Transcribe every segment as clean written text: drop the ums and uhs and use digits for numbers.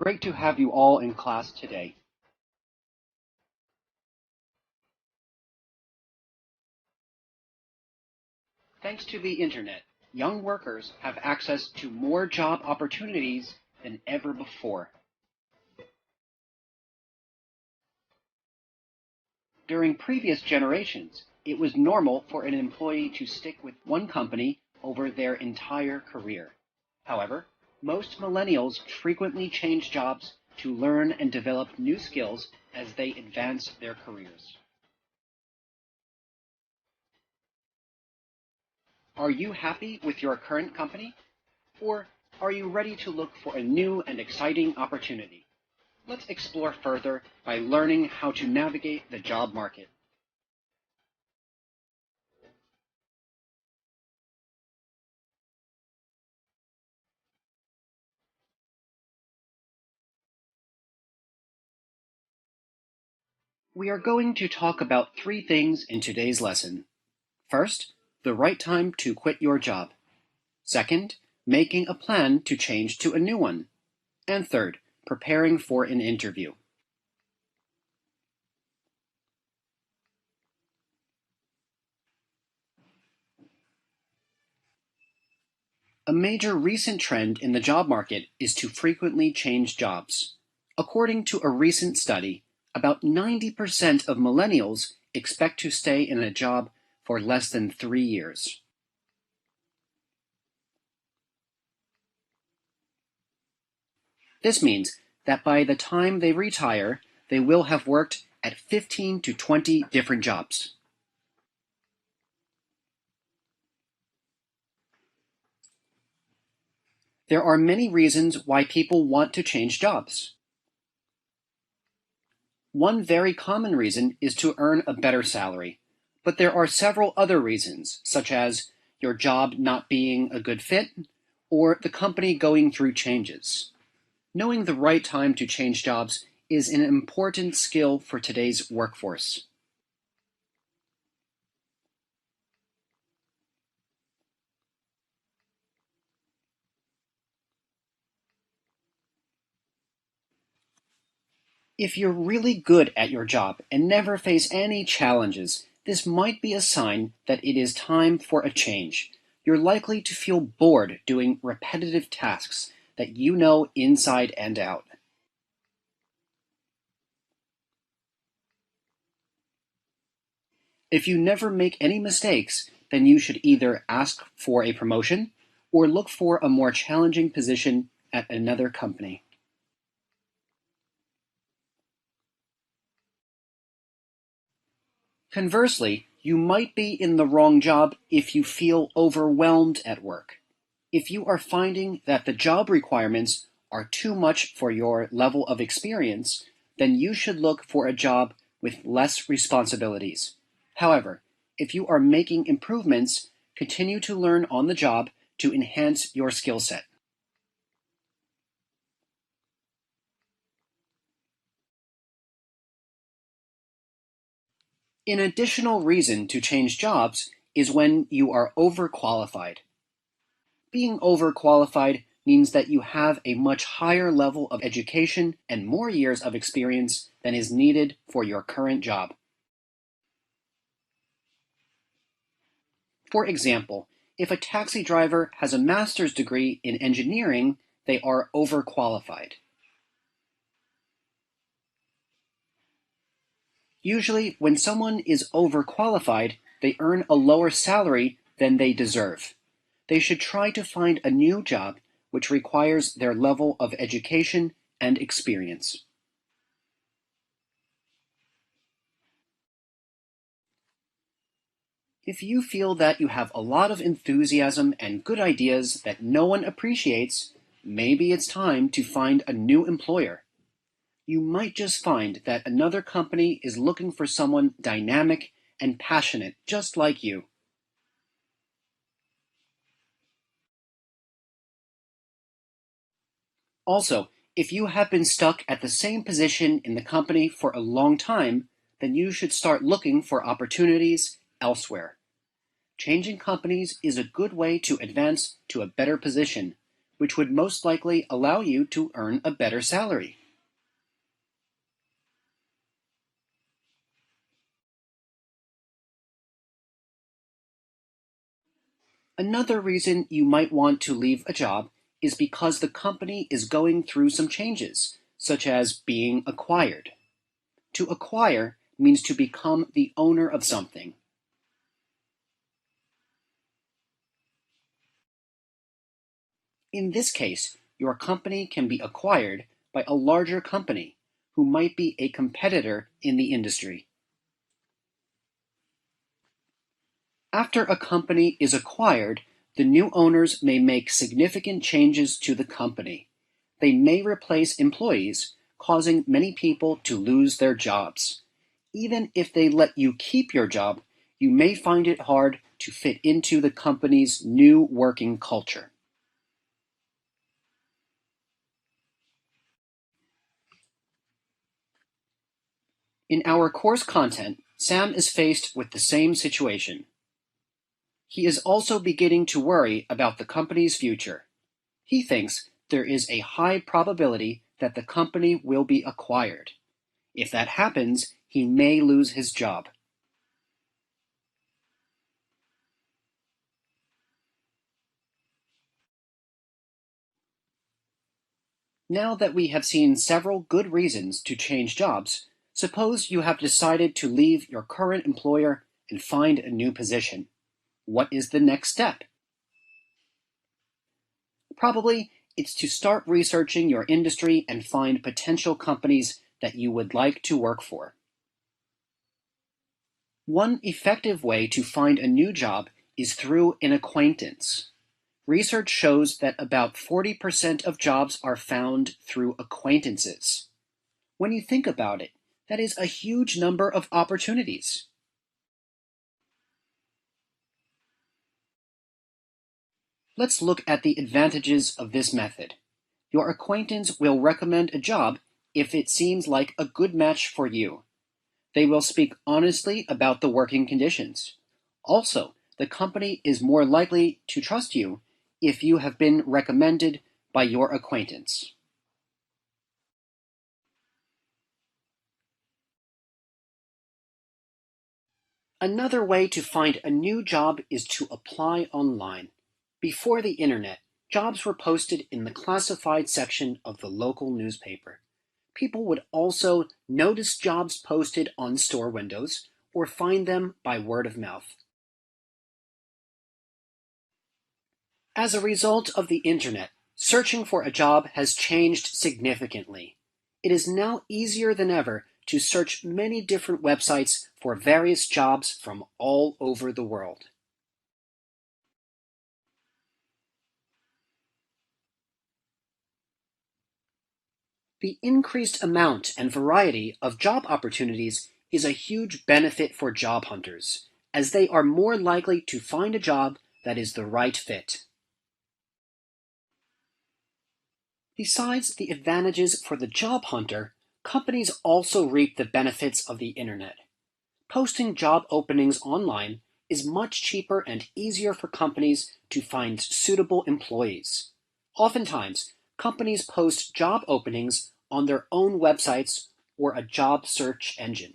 Great to have you all in class today. Thanks to the internet, young workers have access to more job opportunities than ever before. During previous generations, it was normal for an employee to stick with one company over their entire career. However, most millennials frequently change jobs to learn and develop new skills as they advance their careers. Are you happy with your current company? Or are you ready to look for a new and exciting opportunity? Let's explore further by learning how to navigate the job market. We are going to talk about 3 things in today's lesson. First, the right time to quit your job. Second, making a plan to change to a new one. And third, preparing for an interview. A major recent trend in the job market is to frequently change jobs. According to a recent study, about 90% of millennials expect to stay in a job for less than 3 years. This means that by the time they retire, they will have worked at 15 to 20 different jobs. There are many reasons why people want to change jobs. One very common reason is to earn a better salary, but there are several other reasons, such as your job not being a good fit, or the company going through changes. Knowing the right time to change jobs is an important skill for today's workforce. If you're really good at your job and never face any challenges, this might be a sign that it is time for a change. You're likely to feel bored doing repetitive tasks that you know inside and out. If you never make any mistakes, then you should either ask for a promotion or look for a more challenging position at another company. Conversely, you might be in the wrong job if you feel overwhelmed at work. If you are finding that the job requirements are too much for your level of experience, then you should look for a job with less responsibilities. However, if you are making improvements, continue to learn on the job to enhance your skill set. An additional reason to change jobs is when you are overqualified. Being overqualified means that you have a much higher level of education and more years of experience than is needed for your current job. For example, if a taxi driver has a master's degree in engineering, they are overqualified. Usually, when someone is overqualified, they earn a lower salary than they deserve. They should try to find a new job which requires their level of education and experience. If you feel that you have a lot of enthusiasm and good ideas that no one appreciates, maybe it's time to find a new employer. You might just find that another company is looking for someone dynamic and passionate just like you. Also, if you have been stuck at the same position in the company for a long time, then you should start looking for opportunities elsewhere. Changing companies is a good way to advance to a better position, which would most likely allow you to earn a better salary. Another reason you might want to leave a job is because the company is going through some changes, such as being acquired. To acquire means to become the owner of something. In this case, your company can be acquired by a larger company who might be a competitor in the industry. After a company is acquired, the new owners may make significant changes to the company. They may replace employees, causing many people to lose their jobs. Even if they let you keep your job, you may find it hard to fit into the company's new working culture. In our course content, Sam is faced with the same situation. He is also beginning to worry about the company's future. He thinks there is a high probability that the company will be acquired. If that happens, he may lose his job. Now that we have seen several good reasons to change jobs, suppose you have decided to leave your current employer and find a new position. What is the next step? Probably it's to start researching your industry and find potential companies that you would like to work for. One effective way to find a new job is through an acquaintance. Research shows that about 40% of jobs are found through acquaintances. When you think about it, that is a huge number of opportunities. Let's look at the advantages of this method. Your acquaintance will recommend a job if it seems like a good match for you. They will speak honestly about the working conditions. Also, the company is more likely to trust you if you have been recommended by your acquaintance. Another way to find a new job is to apply online. Before the internet, jobs were posted in the classified section of the local newspaper. People would also notice jobs posted on store windows or find them by word of mouth. As a result of the internet, searching for a job has changed significantly. It is now easier than ever to search many different websites for various jobs from all over the world. The increased amount and variety of job opportunities is a huge benefit for job hunters, as they are more likely to find a job that is the right fit. Besides the advantages for the job hunter, companies also reap the benefits of the internet. Posting job openings online is much cheaper and easier for companies to find suitable employees. Oftentimes, companies post job openings on their own websites or a job search engine.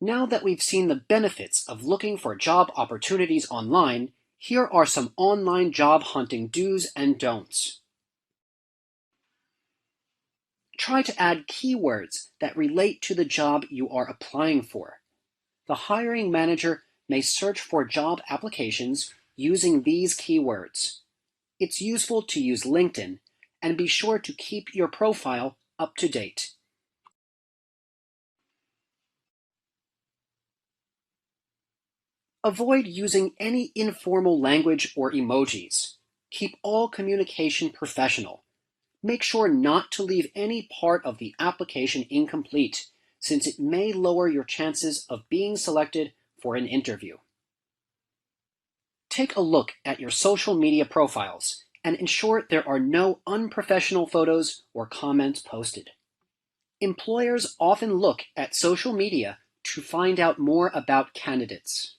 Now that we've seen the benefits of looking for job opportunities online, here are some online job hunting do's and don'ts. Try to add keywords that relate to the job you are applying for. The hiring manager may search for job applications using these keywords. It's useful to use LinkedIn and be sure to keep your profile up to date. Avoid using any informal language or emojis. Keep all communication professional. Make sure not to leave any part of the application incomplete, since it may lower your chances of being selected for an interview. Take a look at your social media profiles and ensure there are no unprofessional photos or comments posted. Employers often look at social media to find out more about candidates.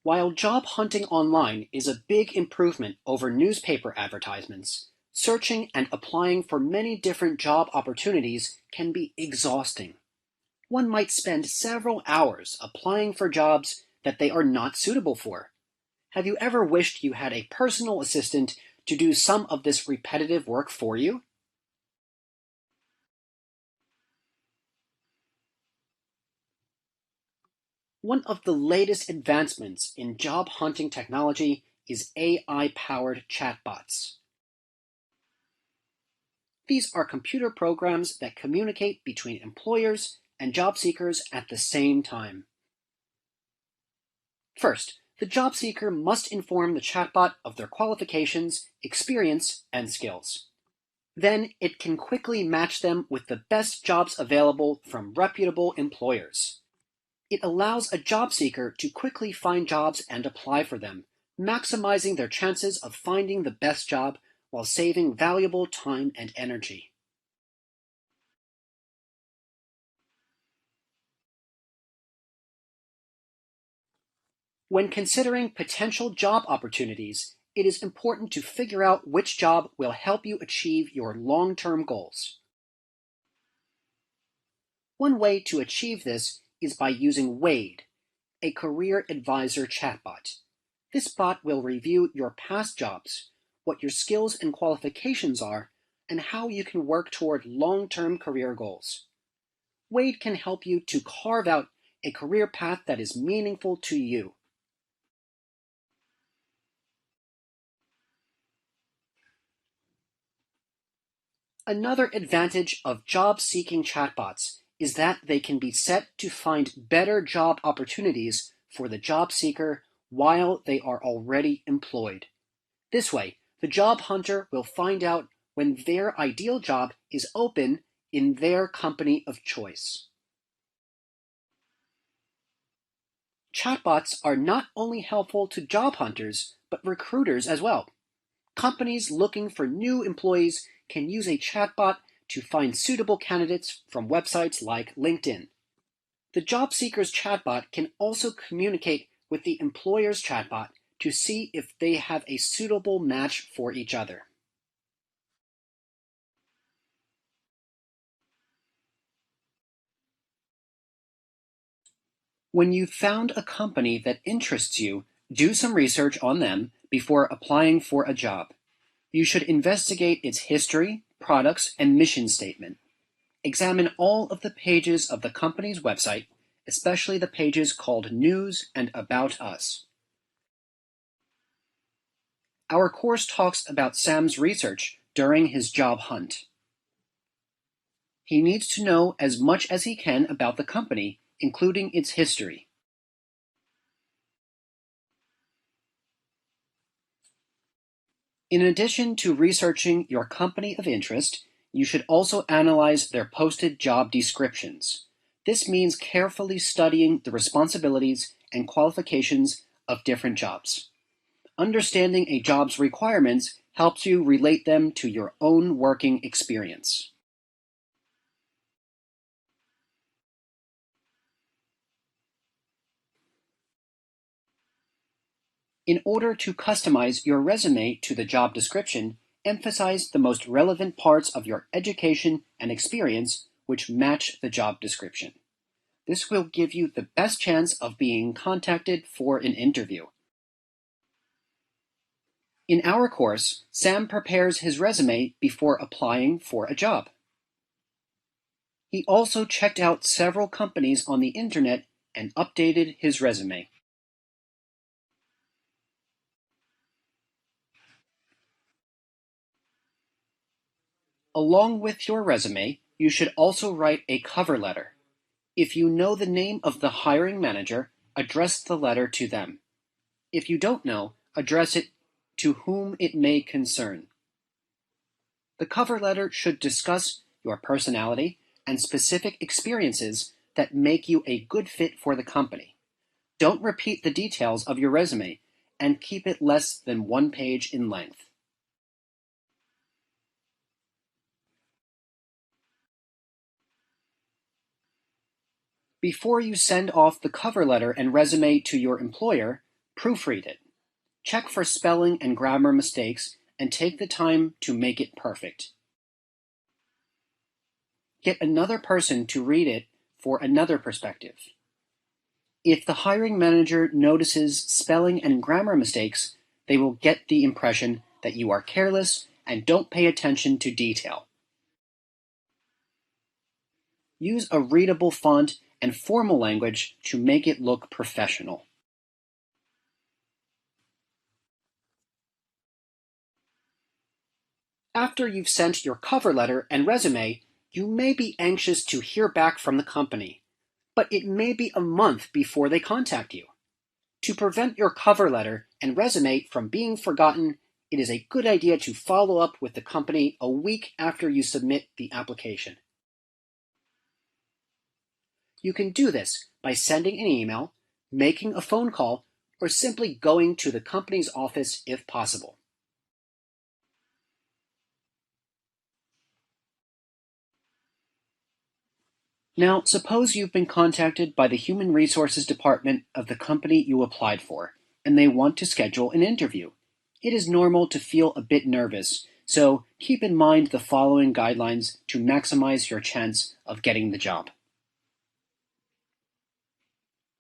While job hunting online is a big improvement over newspaper advertisements, searching and applying for many different job opportunities can be exhausting. One might spend several hours applying for jobs that they are not suitable for. Have you ever wished you had a personal assistant to do some of this repetitive work for you? One of the latest advancements in job hunting technology is AI-powered chatbots. These are computer programs that communicate between employers and job seekers at the same time. First, the job seeker must inform the chatbot of their qualifications, experience, and skills. Then it can quickly match them with the best jobs available from reputable employers. It allows a job seeker to quickly find jobs and apply for them, maximizing their chances of finding the best job while saving valuable time and energy. When considering potential job opportunities, it is important to figure out which job will help you achieve your long-term goals. One way to achieve this is by using Wade, a career advisor chatbot. This bot will review your past jobs, what your skills and qualifications are, and how you can work toward long-term career goals. Wade can help you to carve out a career path that is meaningful to you. Another advantage of job-seeking chatbots is that they can be set to find better job opportunities for the job seeker while they are already employed. This way, the job hunter will find out when their ideal job is open in their company of choice. Chatbots are not only helpful to job hunters, but recruiters as well. Companies looking for new employees can use a chatbot to find suitable candidates from websites like LinkedIn. The job seeker's chatbot can also communicate with the employer's chatbot to see if they have a suitable match for each other. When you've found a company that interests you, do some research on them before applying for a job. You should investigate its history, products, and mission statement. Examine all of the pages of the company's website, especially the pages called News and About Us. Our course talks about Sam's research during his job hunt. He needs to know as much as he can about the company, including its history. In addition to researching your company of interest, you should also analyze their posted job descriptions. This means carefully studying the responsibilities and qualifications of different jobs. Understanding a job's requirements helps you relate them to your own working experience. In order to customize your resume to the job description, emphasize the most relevant parts of your education and experience which match the job description. This will give you the best chance of being contacted for an interview. In our course, Sam prepares his resume before applying for a job. He also checked out several companies on the internet and updated his resume. Along with your resume, you should also write a cover letter. If you know the name of the hiring manager, address the letter to them. If you don't know, address it to whom it may concern. The cover letter should discuss your personality and specific experiences that make you a good fit for the company. Don't repeat the details of your resume and keep it less than 1 page in length. Before you send off the cover letter and resume to your employer, proofread it. Check for spelling and grammar mistakes and take the time to make it perfect. Get another person to read it for another perspective. If the hiring manager notices spelling and grammar mistakes, they will get the impression that you are careless and don't pay attention to detail. Use a readable font and formal language to make it look professional. After you've sent your cover letter and resume, you may be anxious to hear back from the company, but it may be a month before they contact you. To prevent your cover letter and resume from being forgotten, it is a good idea to follow up with the company a week after you submit the application. You can do this by sending an email, making a phone call, or simply going to the company's office if possible. Now, suppose you've been contacted by the Human Resources Department of the company you applied for, and they want to schedule an interview. It is normal to feel a bit nervous, so keep in mind the following guidelines to maximize your chance of getting the job.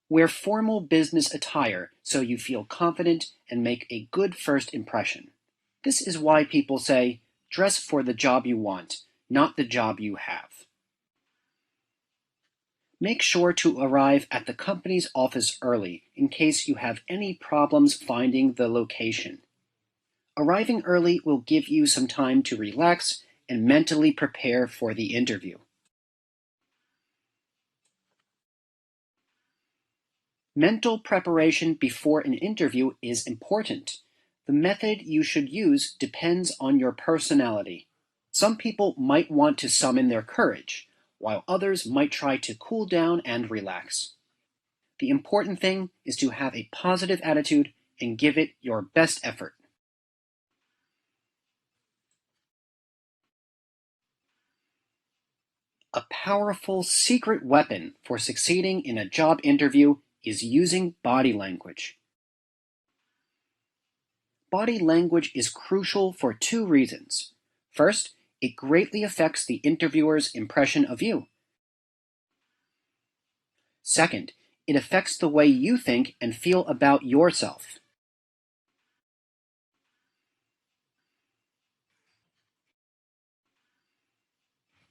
Wear formal business attire so you feel confident and make a good first impression. This is why people say, dress for the job you want, not the job you have. Make sure to arrive at the company's office early in case you have any problems finding the location. Arriving early will give you some time to relax and mentally prepare for the interview. Mental preparation before an interview is important. The method you should use depends on your personality. Some people might want to summon their courage, while others might try to cool down and relax. The important thing is to have a positive attitude and give it your best effort. A powerful secret weapon for succeeding in a job interview is using body language. Body language is crucial for two reasons. First, it greatly affects the interviewer's impression of you. Second, it affects the way you think and feel about yourself.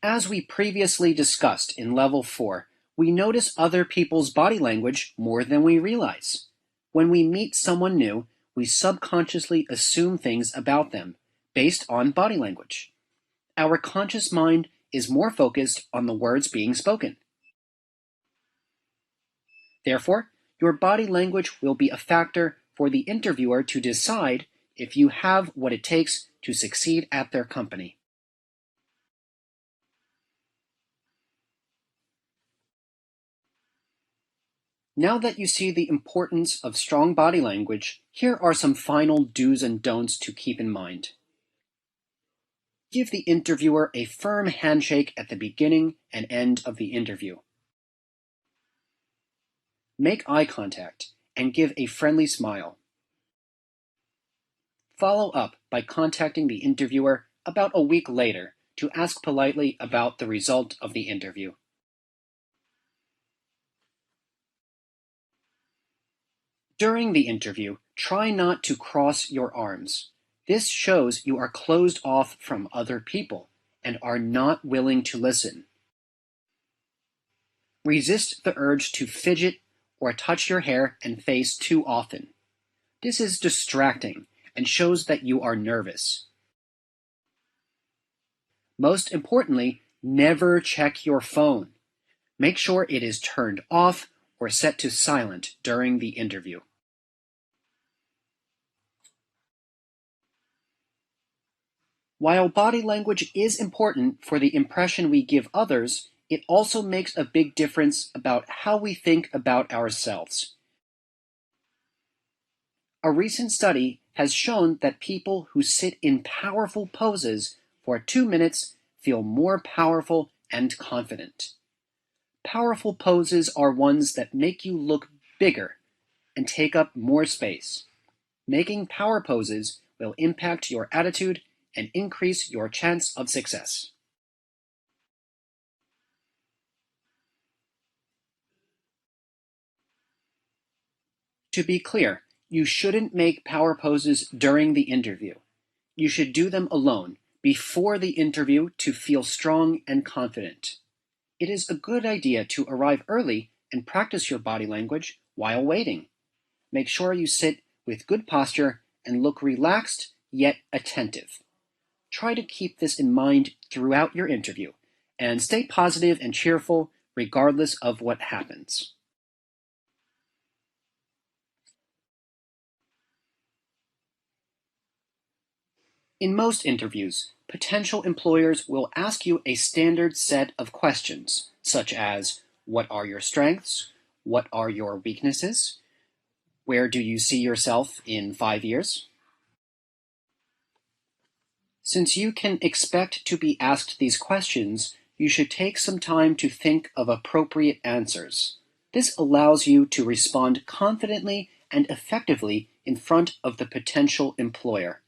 As we previously discussed in Level 4, we notice other people's body language more than we realize. When we meet someone new, we subconsciously assume things about them based on body language. Our conscious mind is more focused on the words being spoken. Therefore, your body language will be a factor for the interviewer to decide if you have what it takes to succeed at their company. Now that you see the importance of strong body language, here are some final do's and don'ts to keep in mind. Give the interviewer a firm handshake at the beginning and end of the interview. Make eye contact and give a friendly smile. Follow up by contacting the interviewer about a week later to ask politely about the result of the interview. During the interview, try not to cross your arms. This shows you are closed off from other people and are not willing to listen. Resist the urge to fidget or touch your hair and face too often. This is distracting and shows that you are nervous. Most importantly, never check your phone. Make sure it is turned off or set to silent during the interview. While body language is important for the impression we give others, it also makes a big difference about how we think about ourselves. A recent study has shown that people who sit in powerful poses for 2 minutes feel more powerful and confident. Powerful poses are ones that make you look bigger and take up more space. Making power poses will impact your attitude and increase your chance of success. To be clear, you shouldn't make power poses during the interview. You should do them alone before the interview to feel strong and confident. It is a good idea to arrive early and practice your body language while waiting. Make sure you sit with good posture and look relaxed yet attentive. Try to keep this in mind throughout your interview and stay positive and cheerful regardless of what happens. In most interviews, potential employers will ask you a standard set of questions, such as, what are your strengths? What are your weaknesses? Where do you see yourself in 5 years? Since you can expect to be asked these questions, you should take some time to think of appropriate answers. This allows you to respond confidently and effectively in front of the potential employer.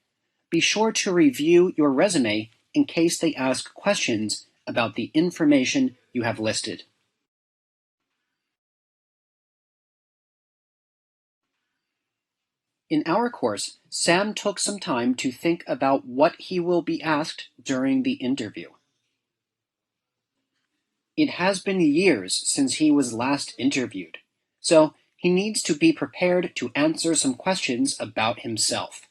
Be sure to review your resume in case they ask questions about the information you have listed. In our course, Sam took some time to think about what he will be asked during the interview. It has been years since he was last interviewed, so he needs to be prepared to answer some questions about himself.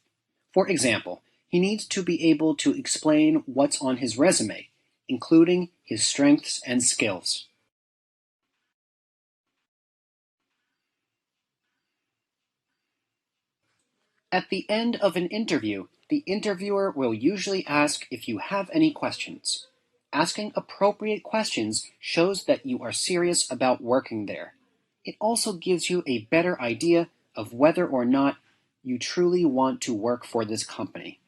For example, he needs to be able to explain what's on his resume, including his strengths and skills. At the end of an interview, the interviewer will usually ask if you have any questions. Asking appropriate questions shows that you are serious about working there. It also gives you a better idea of whether or not you truly want to work for this company.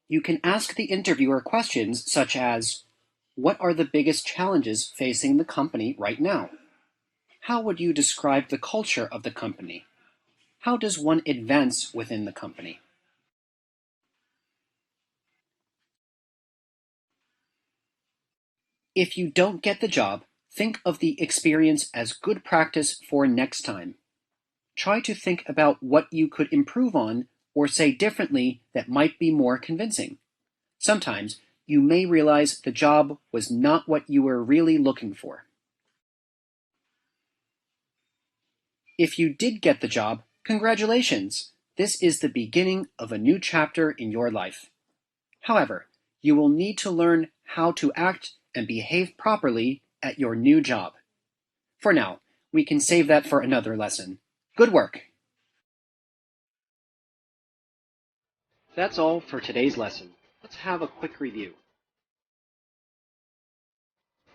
You can ask the interviewer questions such as, what are the biggest challenges facing the company right now? How would you describe the culture of the company? How does one advance within the company? If you don't get the job, think of the experience as good practice for next time. Try to think about what you could improve on or say differently that might be more convincing. Sometimes you may realize the job was not what you were really looking for. If you did get the job, congratulations! This is the beginning of a new chapter in your life. However, you will need to learn how to act and behave properly at your new job. For now, we can save that for another lesson. Good work! That's all for today's lesson. Let's have a quick review.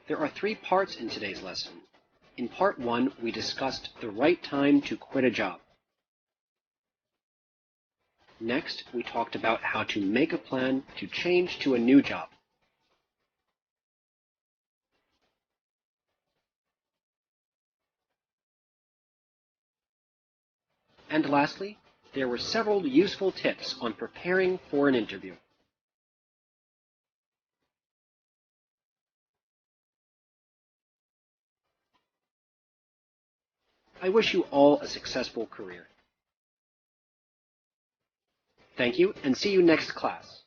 There are 3 parts in today's lesson. In part 1, we discussed the right time to quit a job. Next, we talked about how to make a plan to change to a new job. And lastly, there were several useful tips on preparing for an interview. I wish you all a successful career. Thank you, and see you next class.